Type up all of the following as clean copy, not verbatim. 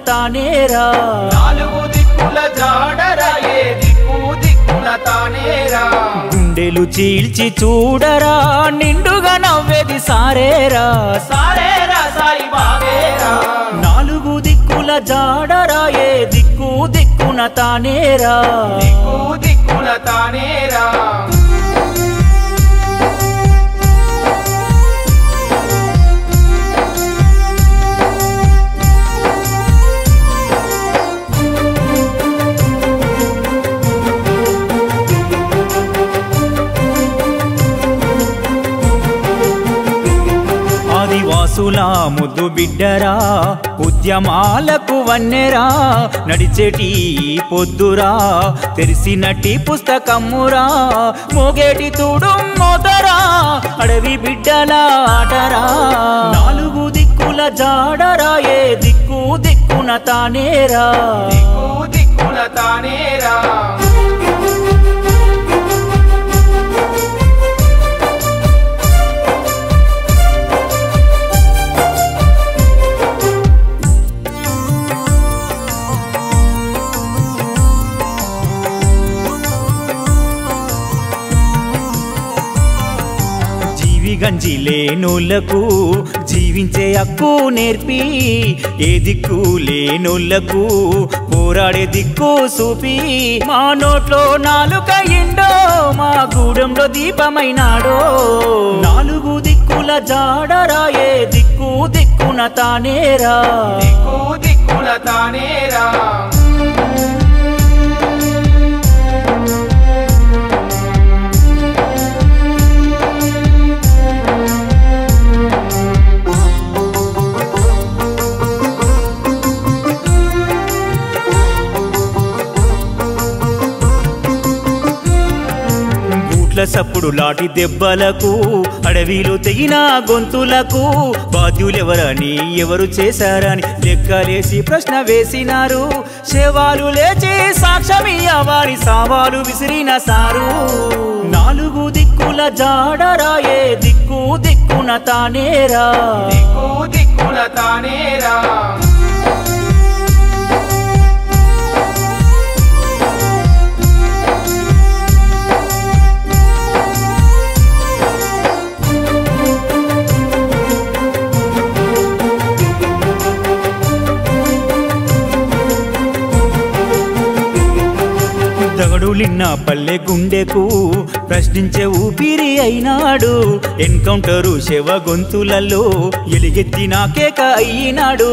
తానేరా నాలుగు దిక్కుల జాడరా ఏ దిక్కు దిక్కున తానేరా గుండెలు చీల్చి చూడరా నిండుగా నవ్వేది సారేరా సారేరా సాయి బావేరా నాలుగు దిక్కుల జాడరా ఏ దిక్కు దిక్కున తానేరా దిక్కు దిక్కున తానేరా ఆదివాసుల ముద్దు బిడ్డరా ఉద్యమాలకు వన్నెరా నడిచేటి పొద్దురా తెరిసినట్టి పుస్తకమ్మురా మోగేటి తూడు మోతరా అడవి బిడ్డల ఆటరా నాలుగు దిక్కుల జాడరా ఏ దిక్కు దిక్కున తానేరా దిక్కు దిక్కున తానేరా గంజి లేనోళ్లకు జీవించే హక్కు నేర్పి ఏ దిక్కు లేనోళ్లకు పోరాడే దిక్కు చూపి మా నోట్లో నాలుక ఇండో మా గూడెంలో దీపమైనాడో నాలుగు దిక్కుల జాడరా ఏ దిక్కు దిక్కున తానేరా దిక్కు దిక్కున తానేరా సప్పుడు లాటి దెబ్బలకు అడవిలో తెగిన గొంతులకు బాధ్యులెవరని ఎవరు చేశారని లెక్కలేసి ప్రశ్న వేసినారు శవాలు లేచి సాక్ష్యమియ్యవారి సవాలు విసిరిన సారు నాలుగు దిక్కుల జాడరా ఏ దిక్కు దిక్కున తానేరా దిక్కు దిక్కున తానేరా దగడులిన్న పల్లె గుండెకు ప్రశ్నించే ఊపిరి అయినాడు ఎన్కౌంటరు శవ గొంతులలో ఎలిగెత్తిన కేక అయినాడు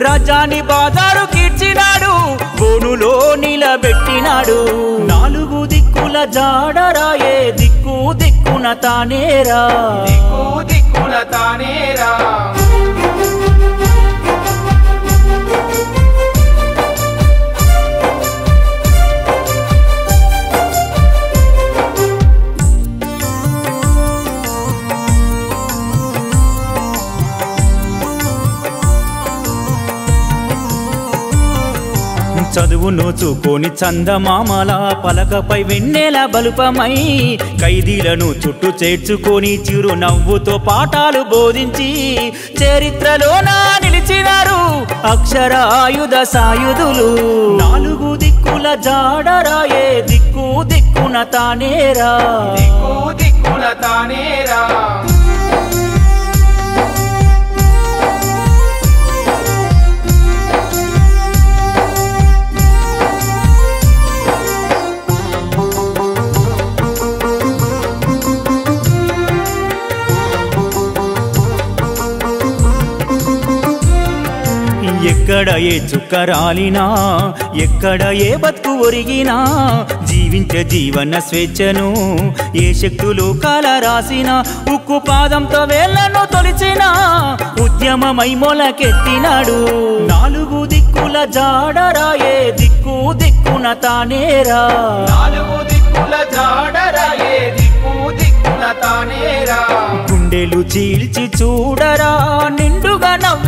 రాజాని బాజారు కీర్చినాడు బోనులో నిలబెట్టినాడు నాలుగు దిక్కుల జాడరా ఏ దిక్కు దిక్కున తానేరా దిక్కు దిక్కున తానేరా చదువు నోచుకొని చందమామల పలకపై వెన్నెల బలుపమై ఖైదీలను చుట్టూ చేర్చుకొని చిరు నవ్వుతో పాఠాలు బోధించి చరిత్రలోన నిలిచినారు అక్షరాయుధ సాయుధులు నాలుగు దిక్కుల జాడరా ఏ దిక్కు దిక్కున తానేరా దిక్కు దిక్కున తానేరా ఎక్కడ ఏ చుక్క రాలినా ఎక్కడ ఏ బతుకు ఒరిగినా జీవించే జీవన స్వేచ్ఛను ఏ శక్తులు కాల రాసిన ఉక్కు పాదంతో వేళ్లను తొలిచిన ఉద్యమమై మొలకెత్తినాడు నాలుగు దిక్కుల జాడరా ఏ దిక్కు దిక్కున తానేరా నాలుగు దిక్కుల జాడరా ఏ దిక్కు దిక్కున తానేరా గుండెలు చీల్చి చూడరా నిండుగా నవ్వు